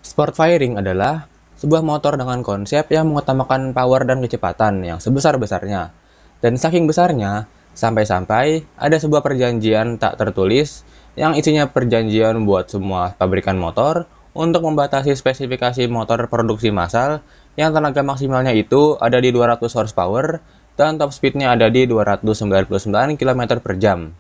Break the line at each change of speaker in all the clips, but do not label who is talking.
Sport firing adalah sebuah motor dengan konsep yang mengutamakan power dan kecepatan yang sebesar-besarnya. Dan saking besarnya, sampai-sampai ada sebuah perjanjian tak tertulis yang isinya perjanjian buat semua pabrikan motor untuk membatasi spesifikasi motor produksi massal yang tenaga maksimalnya itu ada di 200 horsepower dan top speednya ada di 299 km per jam.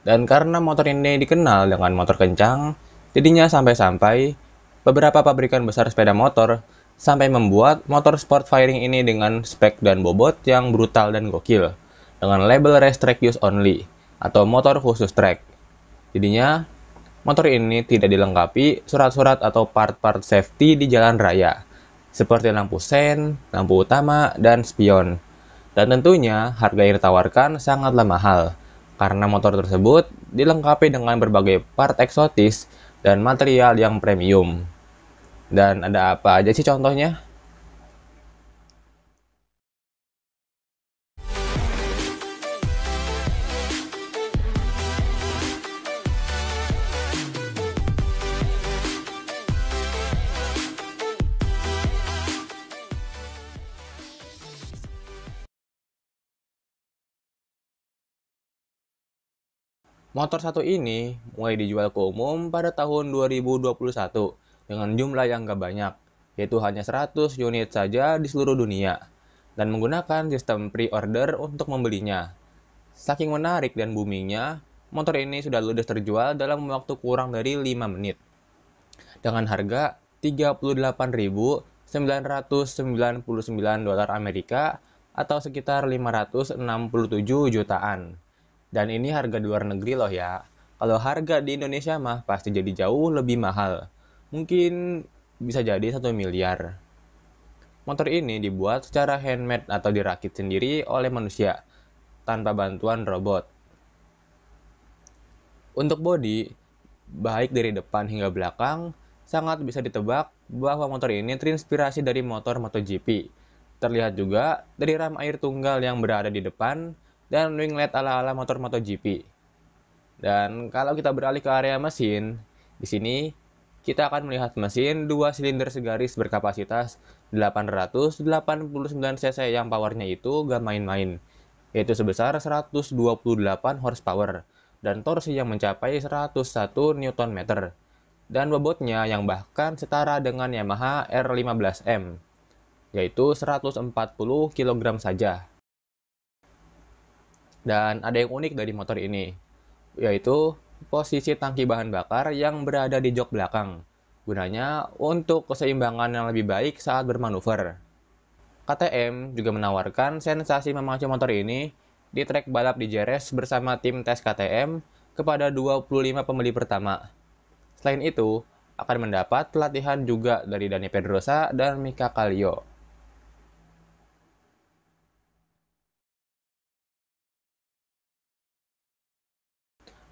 Dan karena motor ini dikenal dengan motor kencang, jadinya sampai-sampai beberapa pabrikan besar sepeda motor sampai membuat motor sport firing ini dengan spek dan bobot yang brutal dan gokil, dengan label Race Track Use Only, atau motor khusus track. Jadinya, motor ini tidak dilengkapi surat-surat atau part-part safety di jalan raya, seperti lampu sen, lampu utama, dan spion. Dan tentunya harga yang ditawarkan sangatlah mahal, karena motor tersebut dilengkapi dengan berbagai part eksotis dan material yang premium. Dan ada apa aja sih contohnya? Motor satu ini mulai dijual ke umum pada tahun 2021 dengan jumlah yang gak banyak, yaitu hanya 100 unit saja di seluruh dunia, dan menggunakan sistem pre-order untuk membelinya. Saking menarik dan boomingnya, motor ini sudah ludes terjual dalam waktu kurang dari 5 menit. Dengan harga 38.999 dolar Amerika atau sekitar 567 jutaan. Dan ini harga di luar negeri loh ya. Kalau harga di Indonesia mah pasti jadi jauh lebih mahal. Mungkin bisa jadi 1 miliar. Motor ini dibuat secara handmade atau dirakit sendiri oleh manusia, tanpa bantuan robot. Untuk bodi, baik dari depan hingga belakang, sangat bisa ditebak bahwa motor ini terinspirasi dari motor MotoGP. Terlihat juga dari ram air tunggal yang berada di depan dan winglet ala-ala motor MotoGP. Dan kalau kita beralih ke area mesin, di sini kita akan melihat mesin 2 silinder segaris berkapasitas 889 cc yang powernya itu gak main-main, yaitu sebesar 128 horsepower dan torsi yang mencapai 101 Nm dan bobotnya yang bahkan setara dengan Yamaha R15M, yaitu 140 kg saja. Dan ada yang unik dari motor ini, yaitu posisi tangki bahan bakar yang berada di jok belakang, gunanya untuk keseimbangan yang lebih baik saat bermanuver. KTM juga menawarkan sensasi memacu motor ini di trek balap di Jerez bersama tim tes KTM kepada 25 pembeli pertama. Selain itu, akan mendapat pelatihan juga dari Dani Pedrosa dan Mika Kallio.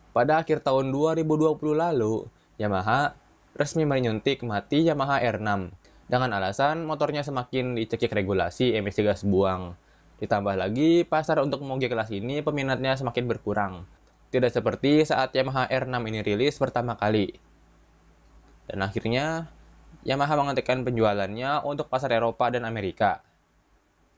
Pada akhir tahun 2020 lalu, Yamaha resmi menyuntik mati Yamaha R6 dengan alasan motornya semakin dicekik regulasi emisi gas buang. Ditambah lagi, pasar untuk moge kelas ini peminatnya semakin berkurang. Tidak seperti saat Yamaha R6 ini rilis pertama kali. Dan akhirnya, Yamaha menghentikan penjualannya untuk pasar Eropa dan Amerika.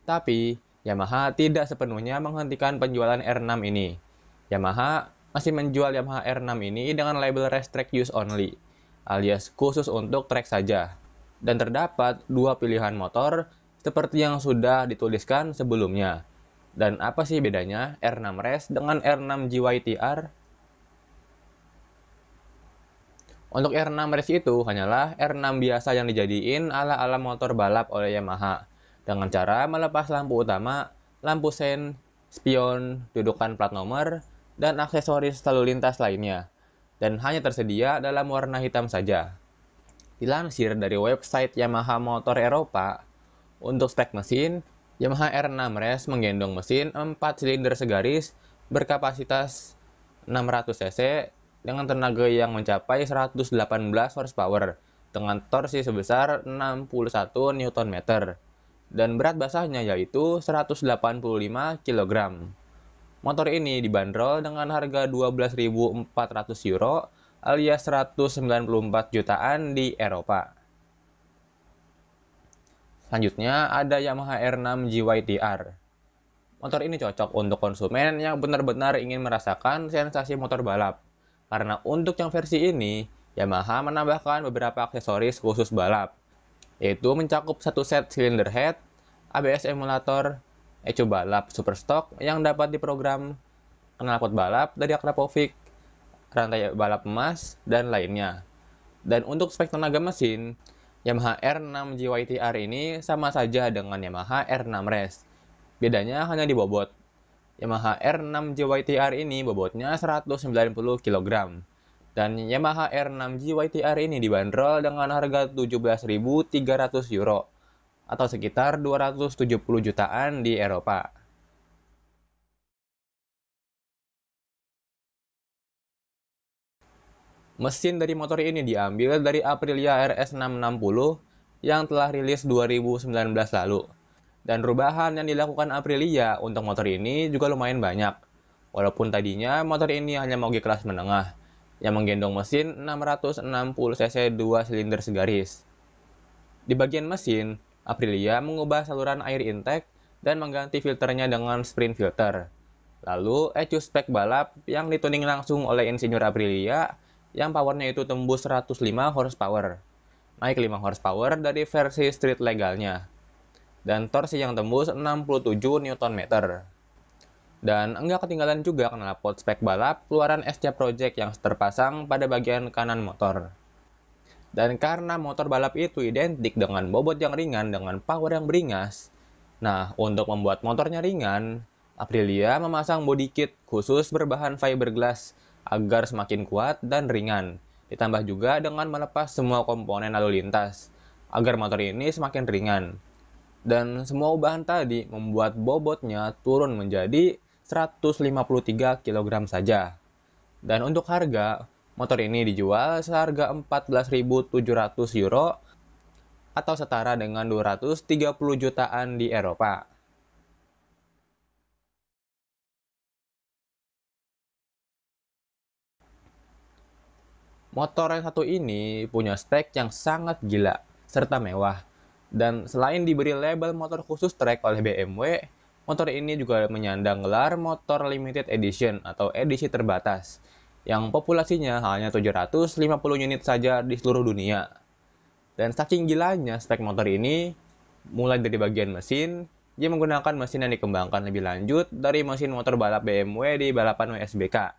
Tapi, Yamaha tidak sepenuhnya menghentikan penjualan R6 ini. Yamaha masih menjual Yamaha R6 ini dengan label Race Track Use Only, alias khusus untuk trek saja. Dan terdapat dua pilihan motor seperti yang sudah dituliskan sebelumnya. Dan apa sih bedanya R6 Race dengan R6 GYTR? Untuk R6 Race itu hanyalah R6 biasa yang dijadiin ala-ala motor balap oleh Yamaha, dengan cara melepas lampu utama, lampu sen, spion, dudukan plat nomor, dan aksesoris lalu lintas lainnya, dan hanya tersedia dalam warna hitam saja. Dilansir dari website Yamaha Motor Eropa, untuk spek mesin, Yamaha R6 Race menggendong mesin 4 silinder segaris berkapasitas 600 cc dengan tenaga yang mencapai 118 horsepower dengan torsi sebesar 61 Nm dan berat basahnya yaitu 185 kg. Motor ini dibanderol dengan harga 12.400 euro alias 194 jutaan di Eropa. Selanjutnya ada Yamaha R6 GYT-R. Motor ini cocok untuk konsumen yang benar-benar ingin merasakan sensasi motor balap. Karena untuk yang versi ini, Yamaha menambahkan beberapa aksesoris khusus balap, yaitu mencakup satu set silinder head, ABS emulator, ECU balap super stock yang dapat diprogram, knalpot balap dari Akrapovic, rantai balap emas, dan lainnya. Dan untuk spek tenaga mesin, Yamaha R6 GYT-R ini sama saja dengan Yamaha R6 Race. Bedanya hanya di bobot. Yamaha R6 GYT-R ini bobotnya 190 kg. Dan Yamaha R6 GYT-R ini dibanderol dengan harga 17.300 euro atau sekitar 270 jutaan di Eropa. Mesin dari motor ini diambil dari Aprilia RS660 yang telah rilis 2019 lalu. Dan perubahan yang dilakukan Aprilia untuk motor ini juga lumayan banyak. Walaupun tadinya motor ini hanya moge kelas menengah, yang menggendong mesin 660 cc 2 silinder segaris. Di bagian mesin, Aprilia mengubah saluran air intake dan mengganti filternya dengan sprint filter. Lalu, ECU spek balap yang dituning langsung oleh insinyur Aprilia yang powernya itu tembus 105 horsepower, naik 5 horsepower dari versi street legalnya, dan torsi yang tembus 67 Nm. Dan enggak ketinggalan juga knalpot spek balap keluaran SC Project yang terpasang pada bagian kanan motor. Dan karena motor balap itu identik dengan bobot yang ringan dengan power yang beringas, nah untuk membuat motornya ringan, Aprilia memasang body kit khusus berbahan fiberglass agar semakin kuat dan ringan. Ditambah juga dengan melepas semua komponen lalu lintas, agar motor ini semakin ringan. Dan semua ubahan tadi membuat bobotnya turun menjadi 153 kg saja. Dan untuk harga, motor ini dijual seharga 14.700 euro atau setara dengan 230 jutaan di Eropa. Motor yang satu ini punya spek yang sangat gila serta mewah. Dan selain diberi label motor khusus track oleh BMW, motor ini juga menyandang gelar motor limited edition atau edisi terbatas, yang populasinya hanya 750 unit saja di seluruh dunia. Dan saking gilanya spek motor ini, mulai dari bagian mesin, dia menggunakan mesin yang dikembangkan lebih lanjut dari mesin motor balap BMW di balapan WSBK,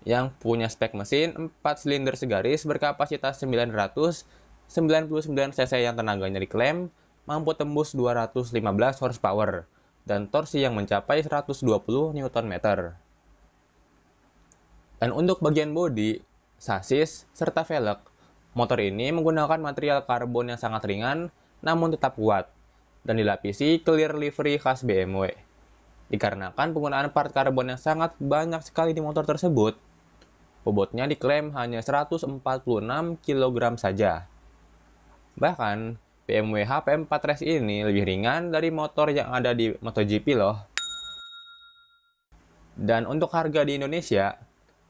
yang punya spek mesin 4 silinder segaris berkapasitas 999 cc yang tenaganya diklaim mampu tembus 215 horsepower dan torsi yang mencapai 120 Nm. Dan untuk bagian bodi, sasis, serta velg, motor ini menggunakan material karbon yang sangat ringan namun tetap kuat dan dilapisi clear livery khas BMW. Dikarenakan penggunaan part karbon yang sangat banyak sekali di motor tersebut, bobotnya diklaim hanya 146 kg saja. Bahkan, BMW HP4 Race ini lebih ringan dari motor yang ada di MotoGP loh. Dan untuk harga di Indonesia,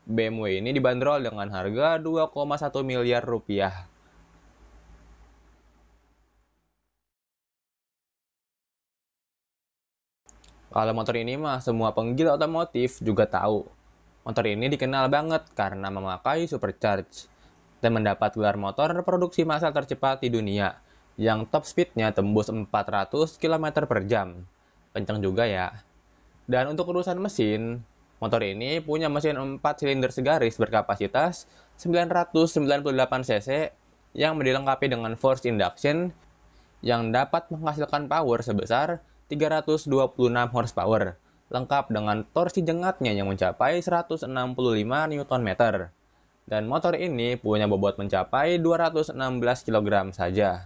BMW ini dibanderol dengan harga 2,1 miliar rupiah. Kalau motor ini mah semua penggila otomotif juga tahu. Motor ini dikenal banget karena memakai supercharge dan mendapat gelar motor produksi massal tercepat di dunia yang top speednya tembus 400 km per jam. Kencang juga ya. Dan untuk urusan mesin, motor ini punya mesin 4 silinder segaris berkapasitas 998 cc yang dilengkapi dengan force induction yang dapat menghasilkan power sebesar 326 horsepower, lengkap dengan torsi jengatnya yang mencapai 165 Nm. Dan motor ini punya bobot mencapai 216 kg saja.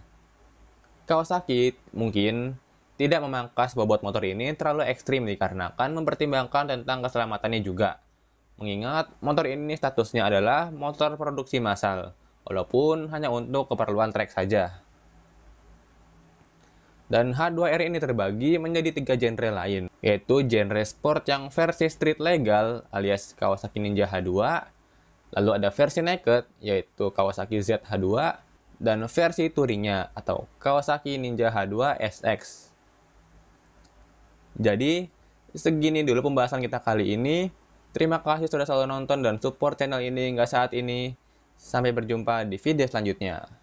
Kawasaki mungkin tidak memangkas bobot motor ini terlalu ekstrim dikarenakan mempertimbangkan tentang keselamatannya juga. Mengingat motor ini statusnya adalah motor produksi massal, walaupun hanya untuk keperluan trek saja. Dan H2R ini terbagi menjadi 3 genre lain, yaitu genre sport yang versi street legal alias Kawasaki Ninja H2, lalu ada versi naked yaitu Kawasaki ZH2, dan versi touringnya atau Kawasaki Ninja H2 SX. Jadi, segini dulu pembahasan kita kali ini. Terima kasih sudah selalu nonton dan support channel ini hingga saat ini. Sampai berjumpa di video selanjutnya.